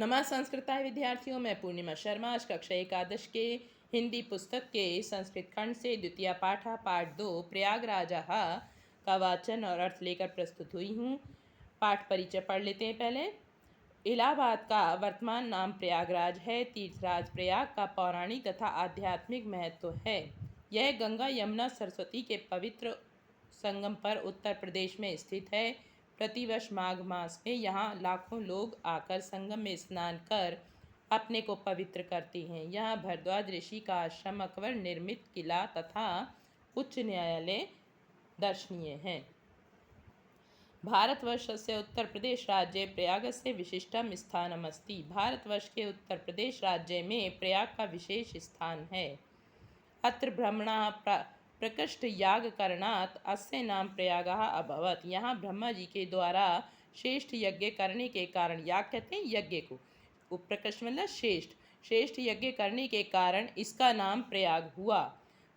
नमः संस्कृताय विद्यार्थियों, मैं पूर्णिमा शर्मा आज कक्षा एकादश के हिंदी पुस्तक के संस्कृत खंड से द्वितीय पाठ 2 प्रयागराज का वाचन और अर्थ लेकर प्रस्तुत हुई हूँ। पाठ परिचय पढ़ लेते हैं। पहले इलाहाबाद का वर्तमान नाम प्रयागराज है। तीर्थराज प्रयाग का पौराणिक तथा आध्यात्मिक महत्व है। यह गंगा यमुना सरस्वती के पवित्र संगम पर उत्तर प्रदेश में स्थित है। प्रतिवर्ष माघ मास में यहाँ लाखों लोग आकर संगम में स्नान कर अपने को पवित्र करते हैं। यहाँ भरद्वाज ऋषि का आश्रम, अकबर निर्मित किला तथा उच्च न्यायालय दर्शनीय हैं। भारतवर्षस्य उत्तर प्रदेश राज्ये प्रयागस्य विशिष्टं स्थानमस्ति। भारतवर्ष के उत्तर प्रदेश राज्य में प्रयाग का विशेष स्थान है। अत्र ब्रह्मणा प्रकृष्ट याग करणात् अस्य नाम प्रयागः अभवत्। यहाँ ब्रह्मा जी के द्वारा श्रेष्ठ यज्ञ करने के कारण, याग कहते हैं यज्ञ को, प्रकृष्ट मतलब श्रेष्ठ यज्ञ करने के कारण इसका नाम प्रयाग हुआ।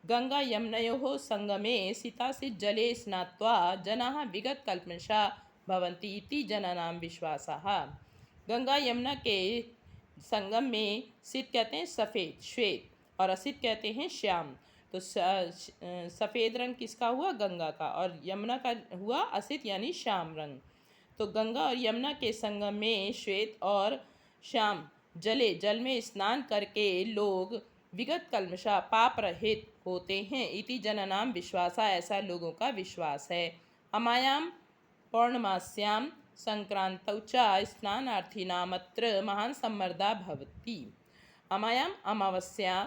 गंगा यमुनयोः संगमे सितासित जले स्नात्वा जनाः विगतकल्मषा भवन्ति इति जनानां विश्वासः। गंगा यमुना के संगम में सित कहते हैं सफ़ेद, श्वेत, और असित कहते हैं श्याम। तो सफ़ेद रंग किसका हुआ? गंगा का, और यमुना का हुआ असित यानी श्याम रंग। तो गंगा और यमुना के संगम में श्वेत और श्याम जल में स्नान करके लोग विगत कल्मषा पाप रहित होते हैं। इति जनानां विश्वासा, ऐसा लोगों का विश्वास है। अमायाम पौर्णमास्याम संक्रांतौ च स्नानार्थीनामत्र महान सम्मर्दा भवति। अमायाम अमावस्या,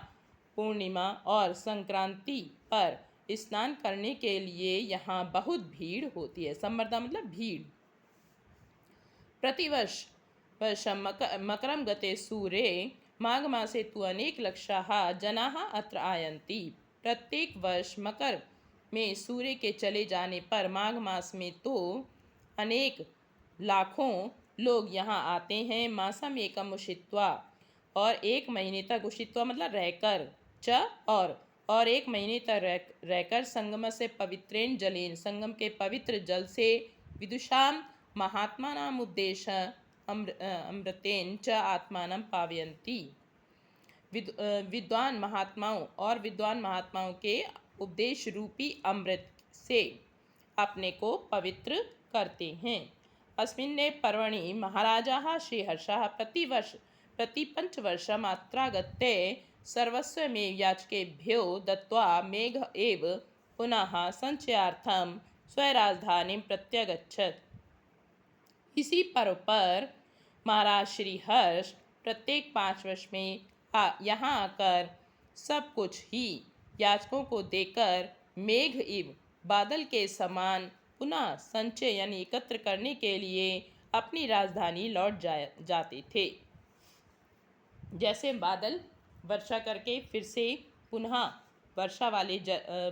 पूर्णिमा और संक्रांति पर स्नान करने के लिए यहाँ बहुत भीड़ होती है। सम्मर्दा मतलब भीड़। प्रतिवर्ष मकरम गते सूर्ये माघ मासे तु अनेक लक्षाः जनाः अत्र आयन्ति। प्रत्येक वर्ष मकर में सूर्य के चले जाने पर माघ मास में तो अनेक लाखों लोग यहाँ आते हैं। मासम एकम उषित्वा, और एक महीने तक, उषित्वा मतलब रहकर, च और एक महीने तक रहकर संगम से पवित्रेण जलेन, संगम के पवित्र जल से विदुषाम महात्मानाम उद्देश्य अमृतेन च आत्मानं पावयन्ति। विद्वान महात्माओं के उपदेश रूपी अमृत से अपने को पवित्र करते हैं। अस्मिन्ने पर्वणि महाराजाः श्रीहर्षः प्रतिपञ्चवर्षम् अत्रागत्य सर्वस्वमेव याचकेभ्यो दत्त्वा मेघ एव पुनः संचयार्थं स्वराजधानीं प्रत्यगच्छत्। इसी पर्व पर महाराज श्री हर्ष प्रत्येक 5 वर्ष में यहाँ आकर सब कुछ ही याचकों को देकर मेघ इव, बादल के समान, पुनः संचय यानी एकत्र करने के लिए अपनी राजधानी लौट जाते थे। जैसे बादल वर्षा करके फिर से पुनः वर्षा वाले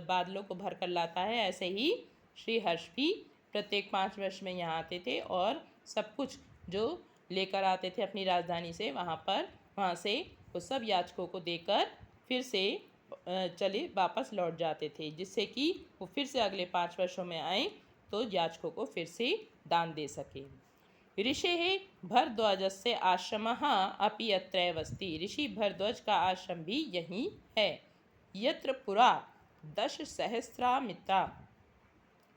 बादलों को भर कर लाता है, ऐसे ही श्री हर्ष भी प्रत्येक 5 वर्ष में यहाँ आते थे और सब कुछ जो लेकर आते थे अपनी राजधानी से, वहाँ से वो सब याचकों को देकर फिर से चले वापस लौट जाते थे, जिससे कि वो फिर से अगले 5 वर्षों में आए तो याचकों को फिर से दान दे सके। ऋषेः भरद्वाजस्य आश्रमः अपि अत्रैव अस्ति। ऋषि भरद्वाज का आश्रम भी यहीं है। यत्र पुरा 10,000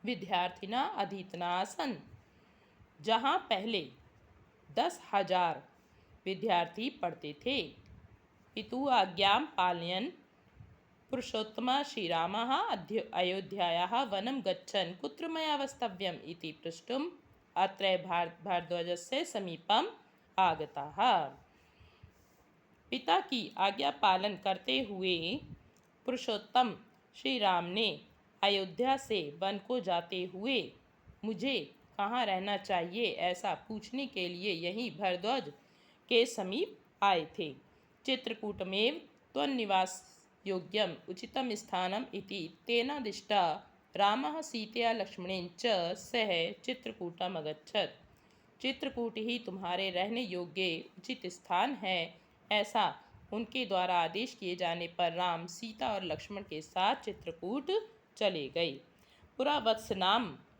विद्यार्थिना अधीतना आसन्, जहाँ पहले 10,000 विद्यार्थी पढ़ते थे। पितुः आज्ञां पालयन् पुरुषोत्तमः श्रीरामः अयोध्यायाः वनं गच्छन् कुत्र मया वस्तव्यम् इति पृष्टुम् अत्र भारद्वाजस्य समीपम् आगताः। पिता की आज्ञा पालन करते हुए पुरुषोत्तम श्री राम ने अयोध्या से वन को जाते हुए मुझे कहाँ रहना चाहिए ऐसा पूछने के लिए यहीं भरद्वाज के समीप आए थे। चित्रकूटमेव त्वन्निवास योग्यम उचितम स्थानम इति तेनादिष्टा रामः सीतया लक्ष्मणेन च सह चित्रकूटम अगच्छत्। चित्रकूट ही तुम्हारे रहने योग्य उचित स्थान है, ऐसा उनके द्वारा आदेश किए जाने पर राम, सीता और लक्ष्मण के साथ चित्रकूट चले गए। पुरा वत्स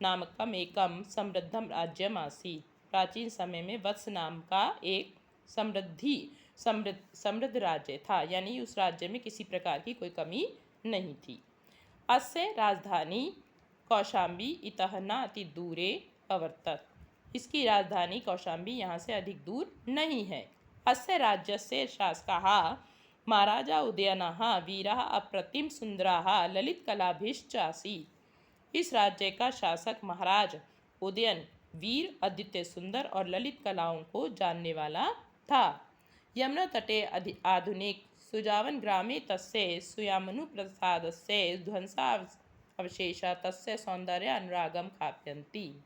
नामकम एकम समृद्धम राज्यम आसीत्। प्राचीन समय में वत्स नाम का एक समृद्ध राज्य था, यानी उस राज्य में किसी प्रकार की कोई कमी नहीं थी। अस्य राजधानी कौशाम्बी इतः न अति दूरे अवर्तत। इसकी राजधानी कौशाम्बी यहाँ से अधिक दूर नहीं है। अस्य राज्यस्य शासकाः महाराजा उदयनः वीरः अप्रतिम सुंदराः ललितकलाभिश्च आसीत्। इस राज्य का शासक महाराज उदयन वीर, अद्वितीय सुंदर और ललित कलाओं को जानने वाला था। यमुना तटे आधुनिक सुजावन ग्रामे तस्य सुयामनुप्रसादस्य ध्वंसावशेषाः तस्य सौंदर्य अनुरागम खाप्यन्ति।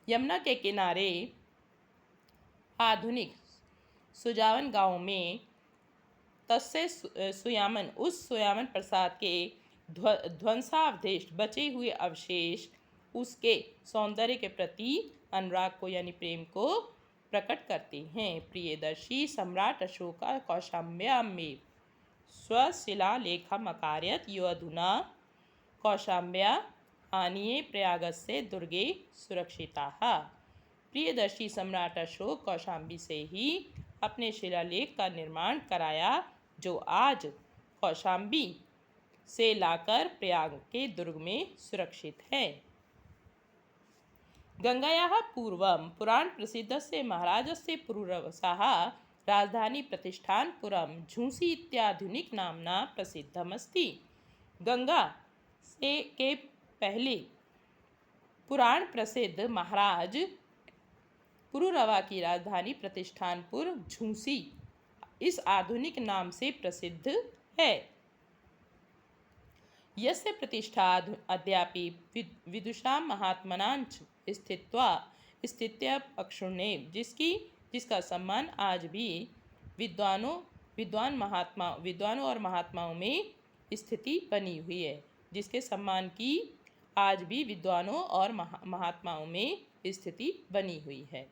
यमुना के किनारे आधुनिक सुजावन गांव में तस्य सुयामन, उस सुयामन प्रसाद के ध्वंसावशेष, बचे हुए अवशेष उसके सौंदर्य के प्रति अनुराग को यानी प्रेम को प्रकट करते हैं। प्रियदर्शी सम्राट अशोक कौशाम्ब्यां में स्वशिलालेखम् अकारयत् यो अधुना कौशाम्ब्या आनीय प्रयागस्य दुर्गे सुरक्षिताः। प्रियदर्शी सम्राट अशोक कौशाम्बी से ही अपने शिलालेख का निर्माण कराया, जो आज कौशाम्बी से लाकर प्रयाग के दुर्ग में सुरक्षित है। गंगायाः पूर्वं पुराण प्रसिद्धस्य महाराजस्य पुरुरवसः राजधानी प्रतिष्ठानपुरं झूंसी इत्याधुनिक नाम्ना प्रसिद्धमस्ति। गंगा से के पहले पुराण प्रसिद्ध महाराज पुरुरवा की राजधानी प्रतिष्ठानपुर झूंसी इस आधुनिक नाम से प्रसिद्ध है। यस्य प्रतिष्ठा अद्यापि विदुषां महात्मनांच स्थित्या अक्षुण्णे, जिसका सम्मान आज भी विद्वानों और महात्माओं में स्थिति बनी हुई है, जिसके सम्मान की आज भी विद्वानों और महात्माओं में स्थिति बनी हुई है।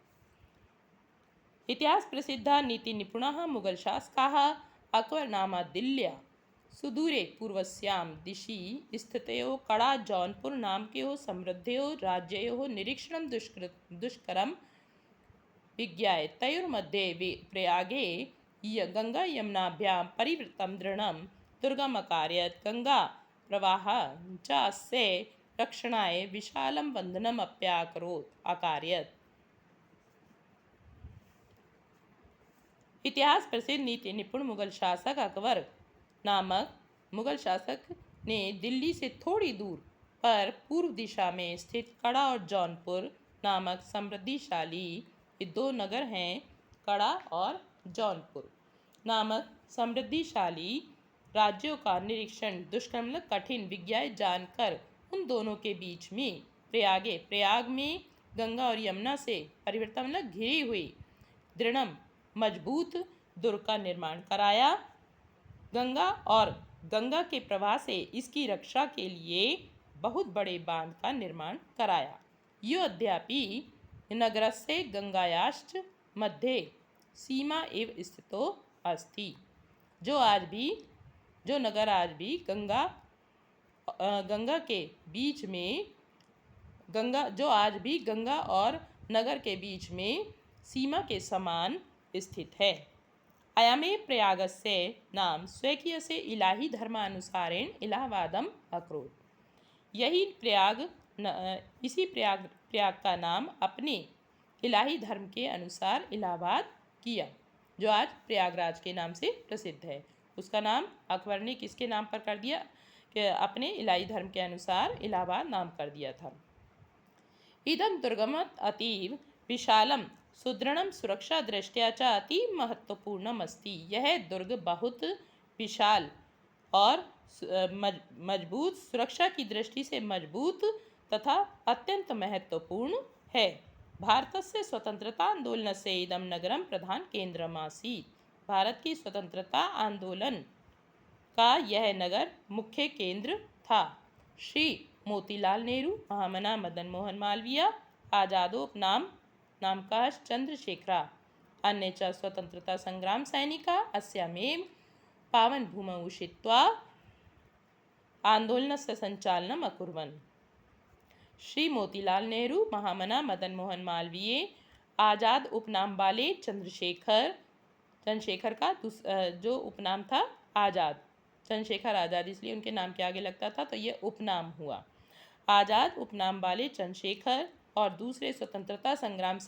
इतिहास प्रसिद्धा नीति निपुणाः मुगल शासकाः अकबर नामा दिल्ल्या सुदूरे पूर्वस्यां दिशि स्थितयोः कड़ा जौनपुर नामकयोः समृद्धयोः राज्ययोः निरीक्षणं दुष्करं विज्ञाय तयोर्मध्ये प्रयागे गंगा यमुनाभ्यां परिवृतं दृढं दुर्गम् अकारयत्। गंगा प्रवाहः च अस्य रक्षणाय विशालं बन्धनम् अकारयत्। इतिहास प्रसिद्ध नीति निपुण मुगल शासक अकबर नामक मुगल शासक ने दिल्ली से थोड़ी दूर पर पूर्व दिशा में स्थित कड़ा और जौनपुर नामक समृद्धिशाली, ये दो नगर हैं, कड़ा और जौनपुर नामक समृद्धिशाली राज्यों का निरीक्षण दुष्कर्म कठिन विज्ञाय जानकर उन दोनों के बीच में प्रयाग में गंगा और यमुना से परिवर्तन घिरी हुई दृढ़ मजबूत दुर्ग का निर्माण कराया। गंगा के प्रवाह से इसकी रक्षा के लिए बहुत बड़े बांध का निर्माण कराया। यो अद्यापि नगरस्य गंगायाश्च मध्ये सीमा एव स्थितो अस्ति। जो नगर आज भी गंगा के बीच में गंगा और नगर के बीच में सीमा के समान स्थित है। अयमे प्रयागस्य नाम स्वकीयस्य इलाही धर्मानुसारेण इलाहाबादम अकरोत्। इसी प्रयाग का नाम अपने इलाही धर्म के अनुसार इलाहाबाद किया, जो आज प्रयागराज के नाम से प्रसिद्ध है। उसका नाम अकबर ने किसके नाम पर कर दिया? कि अपने इलाही धर्म के अनुसार इलाहाबाद नाम कर दिया था। इदं दुर्गमत् अतीव विशालम सुदृढ़ सुरक्षा दृष्टया च अति महत्वपूर्णम अस्ति। यह दुर्ग बहुत विशाल और मजबूत, सुरक्षा की दृष्टि से मजबूत तथा अत्यंत महत्वपूर्ण है। भारतस्य स्वतंत्रता आंदोलनस्य इदं नगरं प्रधान केंद्रमासीत्। भारत की स्वतंत्रता आंदोलन का यह नगर मुख्य केंद्र था। श्री मोतीलाल नेहरू, महामना मदन मोहन मालवीय, आजादोपनाम नामकाः चंद्रशेखरा, अन्ये च स्वतंत्रता संग्राम सैनिका अस्यामेव पावनभूमौ उषित्वा आंदोलनस्य संचालनम् अकुर्वन्। श्री मोतीलाल नेहरू, महामना मदन मोहन मालवीय, आज़ाद उपनाम वाले चंद्रशेखर का जो उपनाम था आज़ाद, चंद्रशेखर आज़ाद, इसलिए उनके नाम के आगे लगता था तो ये उपनाम हुआ। आज़ाद उपनाम वाले चंद्रशेखर और दूसरे स्वतंत्रता संग्राम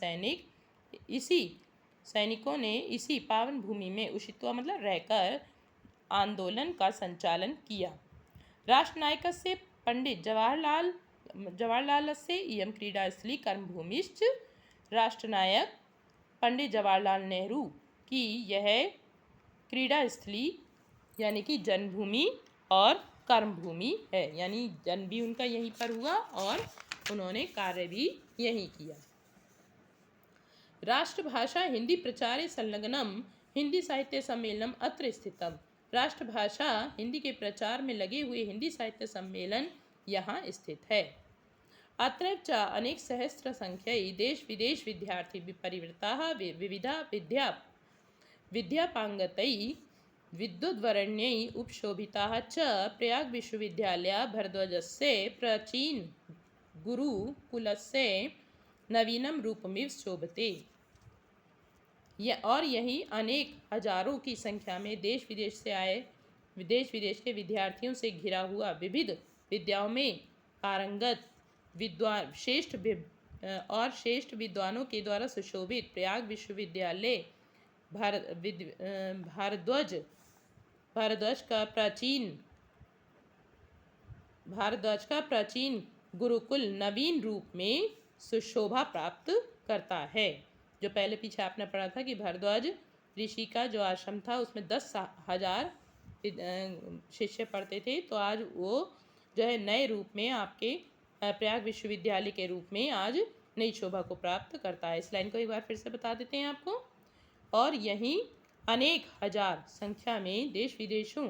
सैनिकों ने इसी पावन भूमि में उषित्वा मतलब रहकर आंदोलन का संचालन किया। राष्ट्रनायकस्य पंडित जवाहरलालस्य इयं क्रीडास्थली कर्मभूमिश्च। राष्ट्रनायक पंडित जवाहरलाल नेहरू की यह क्रीडा स्थली यानी कि जन्मभूमि और कर्मभूमि है, यानी जन्म भी उनका यहीं पर हुआ और उन्होंने कार्य भी यहीं किया। राष्ट्रभाषा हिंदी प्रचारे संलग्नम हिंदी साहित्य सम्मेलनम अत्र स्थितम। राष्ट्रभाषा हिंदी के प्रचार में लगे हुए हिंदी साहित्य सम्मेलन यहाँ स्थित है। अत्र च अनेक सहस्र संख्यई देश विदेश विद्यार्थी परिवृताः विविधा विद्यापांगतई विद्वद्वरेण्यै उपशोभिताः च प्रयाग विश्वविद्यालय भारद्वाजस्य प्राचीन गुरुकुलस्य नवीनम रूपमिव शोभते। और यही अनेक हजारों की संख्या में देश विदेश के विद्यार्थियों से घिरा हुआ विविध विद्याओं में पारंगत श्रेष्ठ विद्वानों के द्वारा सुशोभित प्रयाग विश्वविद्यालय भारद्वाज का प्राचीन गुरुकुल नवीन रूप में सुशोभा प्राप्त करता है। जो पहले पीछे आपने पढ़ा था कि भारद्वाज ऋषि का जो आश्रम था उसमें 10,000 शिष्य पढ़ते थे, तो आज वो जो है नए रूप में आपके प्रयाग विश्वविद्यालय के रूप में आज नई शोभा को प्राप्त करता है। इस लाइन को एक बार फिर से बता देते हैं आपको। और यहीं अनेक हजार संख्या में देश विदेशों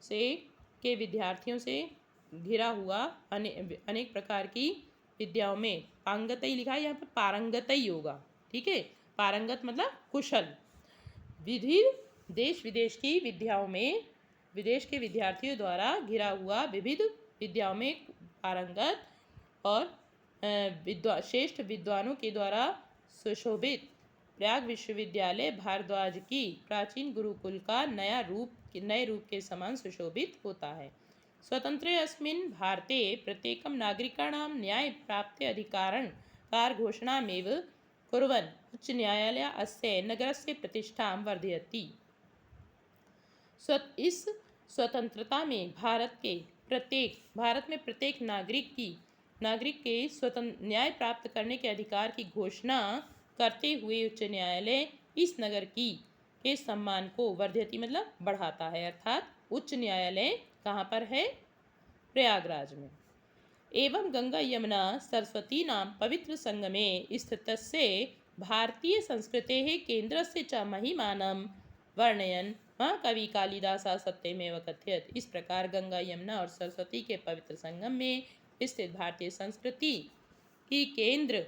के विद्यार्थियों से घिरा हुआ अनेक प्रकार की विद्याओं में पांगतई लिखा है, यहाँ पे पारंगतई होगा, ठीक है। पारंगत मतलब कुशल। देश विदेश की विद्याओं में विदेश के विद्यार्थियों द्वारा घिरा हुआ विविध विद्याओं में पारंगत और श्रेष्ठ विद्वानों के द्वारा सुशोभित प्रयाग विश्वविद्यालय भारद्वाज की प्राचीन गुरुकुल का नए रूप के समान सुशोभित होता है। स्वतंत्रे अस्मिन् भारते प्रत्येकं नागरिकाणां न्याय प्राप्ति अधिकारण कार घोषणामेव कुर्वन् उच्च न्यायालय अस्य नगरस्य प्रतिष्ठां वर्धयति। इस स्वतंत्रता में भारत में प्रत्येक नागरिक के स्वतंत्र न्याय प्राप्त करने के अधिकार की घोषणा करते हुए उच्च न्यायालय इस नगर के सम्मान को वर्धयति मतलब बढ़ाता है। अर्थात उच्च न्यायालय कहाँ पर है? प्रयागराज में। एवं गंगा यमुना सरस्वती नाम पवित्र संगमे स्थितस्य भारतीय संस्कृतेः केन्द्रस्य च महिमानं वर्णयन् महाकवि कालिदासः सत्यमेव कथयत्। इस प्रकार गंगा यमुना और सरस्वती के पवित्र संगम में स्थित भारतीय संस्कृति की केंद्र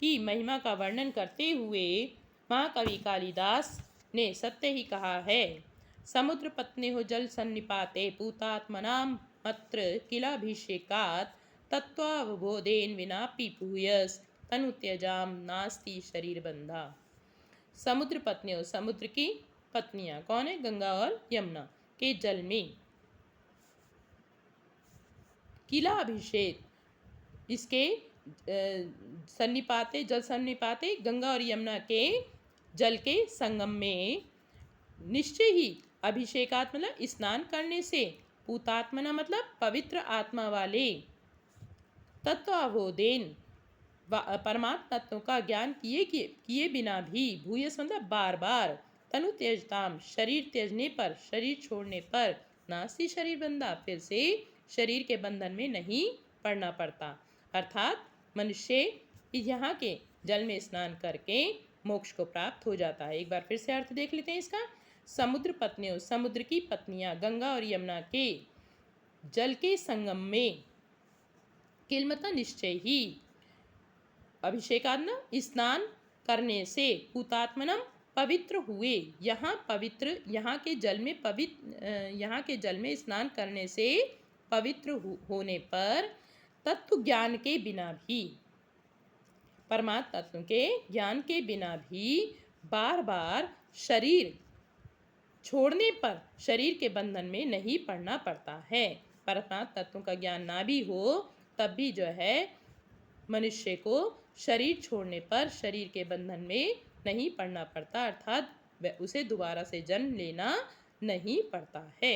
की महिमा का वर्णन करते हुए महाकवि कालिदास ने सत्य ही कहा है। समुद्र पत्न्योः जल सन्निपाते पूतात्मनाम् अत्र किलाभिषेकात् तत्त्वावबोधेन विनापि भूयस् तनु त्यजाम नास्ति शरीर बंधा। समुद्र पत्नियों, समुद्र की पत्नियां कौन है? गंगा और यमुना के जल में किला अभिषेक, इसके जल सन्निपाते गंगा और यमुना के जल के संगम में निश्चय ही अभिषेकात् मतलब स्नान करने से, पूतात्मना मतलब पवित्र आत्मा वाले, तत्वावबोधेन परमात्मा तत्व का ज्ञान किए बिना भी, भूयस मतलब बार बार, तनु त्यजताम शरीर त्यजने पर, शरीर छोड़ने पर, नास्ति शरीर बंधा फिर से शरीर के बंधन में नहीं पड़ना पड़ता। अर्थात मनुष्य यहाँ के जल में स्नान करके मोक्ष को प्राप्त हो जाता है। एक बार फिर से अर्थ देख लेते हैं इसका। समुद्र पत्नियों, समुद्र की पत्नियां गंगा और यमुना के जल के संगम में किलमता निश्चय ही अभिषेकान्न स्नान करने से, पूतात्मनम पवित्र हुए, यहाँ के जल में स्नान करने से पवित्र होने पर तत्व ज्ञान के बिना भी परमात्म तत्व के ज्ञान के बिना भी बार बार शरीर छोड़ने पर शरीर के बंधन में नहीं पड़ना पड़ता है। परमात्म तत्व का ज्ञान ना भी हो तब भी जो है मनुष्य को शरीर छोड़ने पर शरीर के बंधन में नहीं पड़ना पड़ता, अर्थात उसे दोबारा से जन्म लेना नहीं पड़ता है।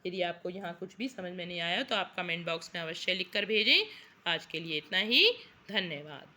यदि आपको यहाँ कुछ भी समझ में नहीं आया तो आप कमेंट बॉक्स में अवश्य लिख कर भेजें। आज के लिए इतना ही। धन्यवाद।